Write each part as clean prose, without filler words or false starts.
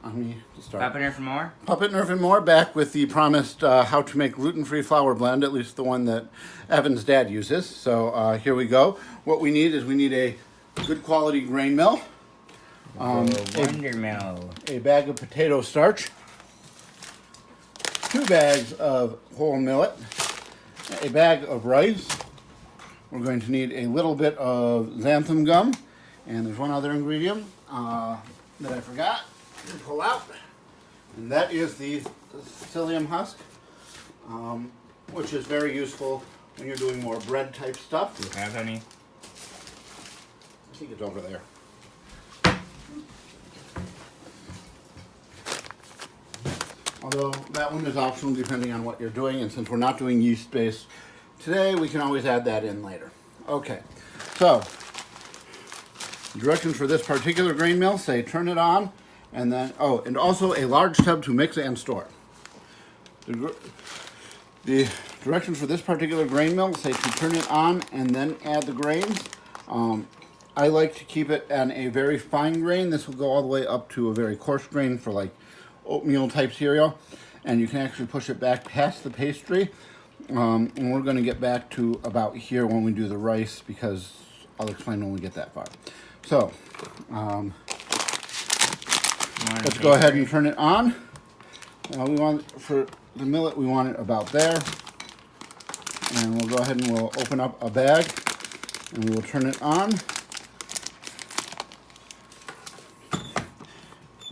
on me to start. Puppet Nerf and More? Puppet Nerf and More, back with the promised how to make gluten-free flour blend, at least the one that Evan's dad uses. So here we go. What we need is a good quality grain mill. Wonder Mill. A bag of potato starch. 2 bags of whole millet. A bag of rice. We're going to need a little bit of xanthan gum. And there's one other ingredient that I forgot to pull out. And that is the psyllium husk, which is very useful when you're doing more bread type stuff. Do you have any? I think it's over there. Although that one is optional depending on what you're doing, and since we're not doing yeast-based today, we can always add that in later. Okay, so directions for this particular grain mill say turn it on, and then, and also a large tub to mix and store. The directions for this particular grain mill say to turn it on and then add the grains. I like to keep it on a very fine grain. This will go all the way up to a very coarse grain for like oatmeal type cereal, and you can actually push it back past the pastry. And we're going to get back to about here when we do the rice, because I'll explain when we get that far. So let's go ahead and turn it on. We want, for the millet, we want it about there, and we'll go ahead and we'll open up a bag and we will turn it on.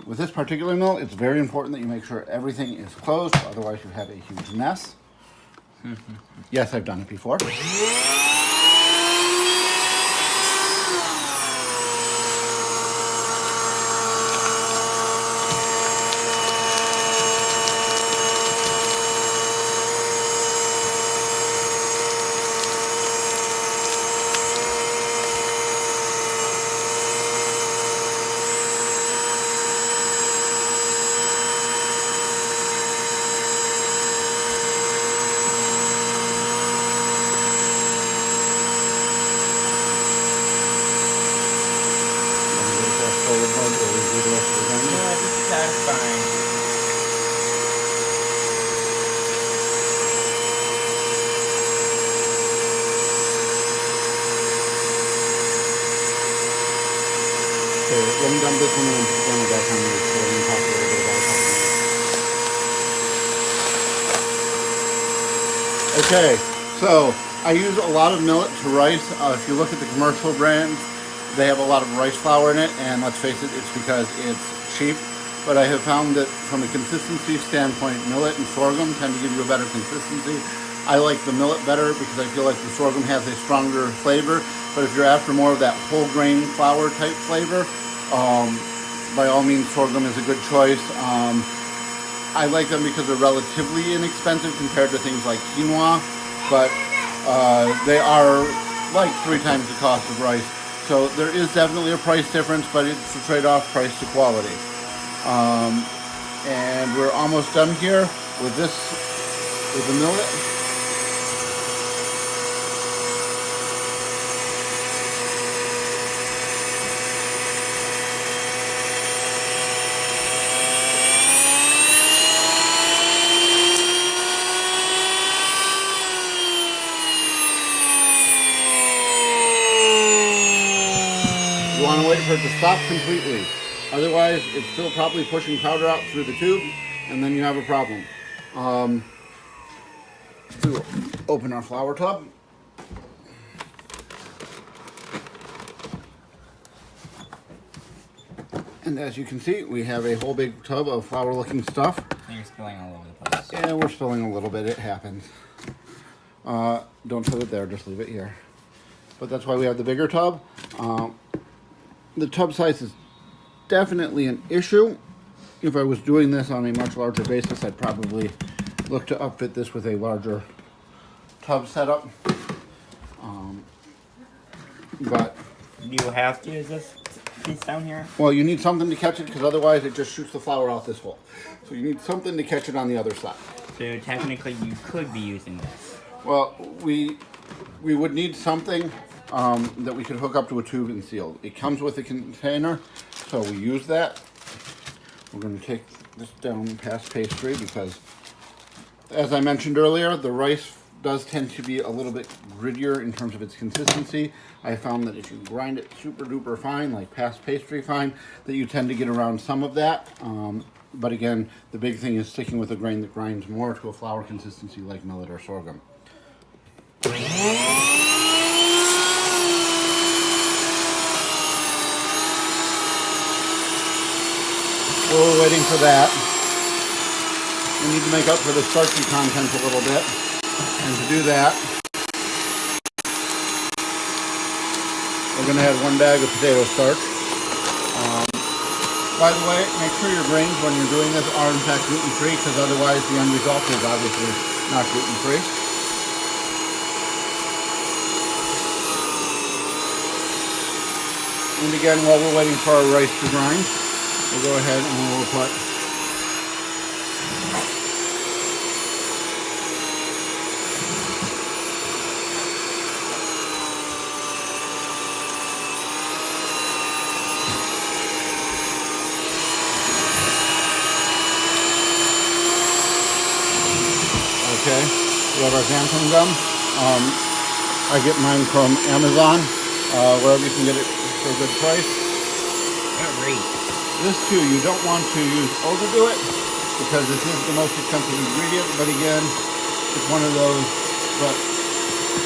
With this particular mill, it's very important that you make sure everything is closed, otherwise you have a huge mess. Yes, I've done it before. When you done this one, and then at that time, we'll talk a little bit about it. Okay, so I use a lot of millet to rice. If you look at the commercial brands, they have a lot of rice flour in it, and let's face it, it's because it's cheap. But I have found that from a consistency standpoint, millet and sorghum tend to give you a better consistency. I like the millet better because I feel like the sorghum has a stronger flavor. But if you're after more of that whole grain flour type flavor, by all means, sorghum is a good choice. I like them because they're relatively inexpensive compared to things like quinoa, but they are like 3 times the cost of rice. So there is definitely a price difference, but it's a trade-off price to quality. And we're almost done here with this, with the millet. You want to wait for it to stop completely. Otherwise, it's still probably pushing powder out through the tube, and then you have a problem. To open our flour tub. And as you can see, we have a whole big tub of flour-looking stuff. You're spilling all over the place. Yeah, we're spilling a little bit. It happens. Don't put it there. Just leave it here. But that's why we have the bigger tub. The tub size is definitely an issue. If I was doing this on a much larger basis, I'd probably look to upfit this with a larger tub setup. But do you have to use this piece down here? Well, you need something to catch it, because otherwise it just shoots the flour out this hole. So you need something to catch it on the other side. So technically you could be using this. Well, we would need something that we could hook up to a tube and seal. It comes with a container, so we use that. We're going to take this down past pastry because, as I mentioned earlier, the rice does tend to be a little bit grittier in terms of its consistency. I found that if you grind it super duper fine, like past pastry fine, that you tend to get around some of that. But again, the big thing is sticking with a grain that grinds more to a flour consistency like millet or sorghum. While we're waiting for that, we need to make up for the starchy content a little bit. And to do that, we're going to add 1 bag of potato starch. By the way, make sure your grains when you're doing this are in fact gluten-free, because otherwise the end result is obviously not gluten-free. And again, while we're waiting for our rice to grind, we'll go ahead and we'll put okay, we have our xanthan gum. I get mine from Amazon, wherever you can get it for a good price. Great. This too, you don't want to overdo it because this is the most expensive ingredient, but again, it's one of those, but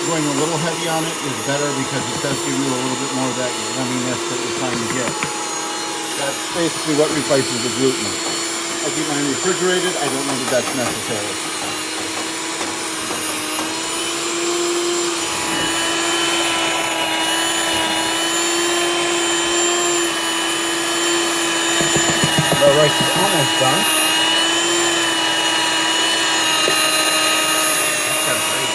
going a little heavy on it is better because it does give you a little bit more of that yumminess that you're trying to get. That's basically what replaces the gluten. I keep mine refrigerated. I don't know that that's necessary. Our rice is almost done. That sounds great.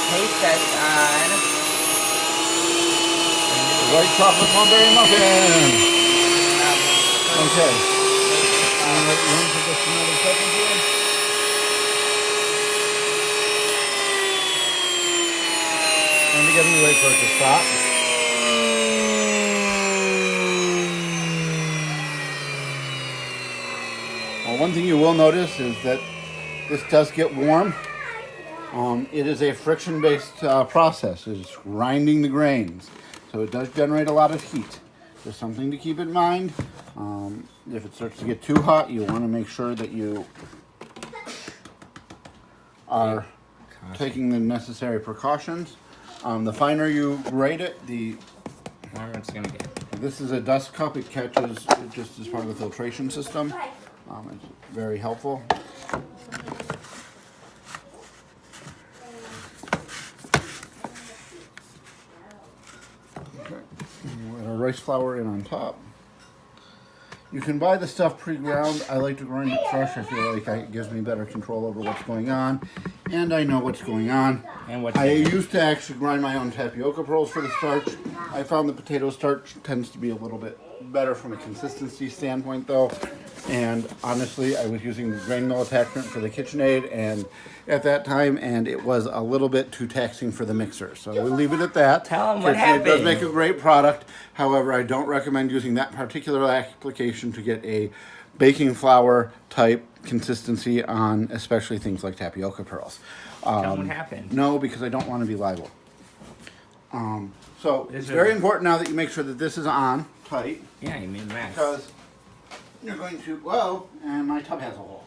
Taste test on White chocolate mulberry muffin. Okay. I'm going to run for just another second here. And again, we wait for it to stop. Well, one thing you will notice is that this does get warm. It is a friction-based process. It's grinding the grains. So it does generate a lot of heat. Just something to keep in mind. If it starts to get too hot, you want to make sure that you are taking the necessary precautions. The finer you grate it, the warmer it's gonna get. This is a dust cup. It catches just as part of the filtration system. It's very helpful. We'll add our rice flour in on top. You can buy the stuff pre-ground. I like to grind it fresh. I feel like it gives me better control over what's going on. And I know what's going on. And what's I used to actually grind my own tapioca pearls for the starch. I found the potato starch tends to be a little bit better from a consistency standpoint though. And honestly, I was using the grain mill attachment for the KitchenAid and at that time, and it was a little bit too taxing for the mixer. So we'll leave it at that. Tell them what KitchenAid happened. does make a great product. However, I don't recommend using that particular application to get a baking flour type consistency on especially things like tapioca pearls. Tell them what happened. No, because I don't want to be liable. So it's very important now that you make sure that this is on tight. Yeah, you made a mess. Because you're going to, well, and my tub has a hole.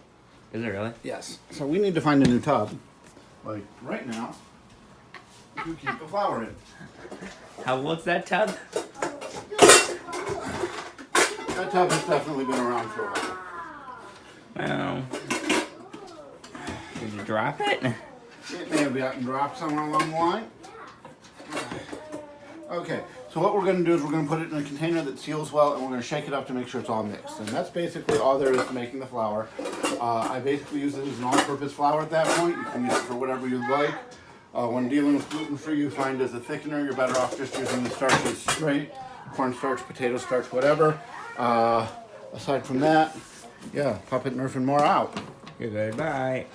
Is it really? Yes. So we need to find a new tub. Like right now, to keep the flour in. How old's that tub? That tub has definitely been around for a while. Well, did you drop it? It may have gotten dropped somewhere along the line. Okay, so what we're going to do is we're going to put it in a container that seals well, and we're going to shake it up to make sure it's all mixed. And that's basically all there is to making the flour. I basically use it as an all-purpose flour at that point. You can use it for whatever you like. When dealing with gluten-free, you find as a thickener, you're better off just using the starches straight. Cornstarch, potato starch, whatever. Aside from that, yeah, Puppet Nerf and more out. Goodbye.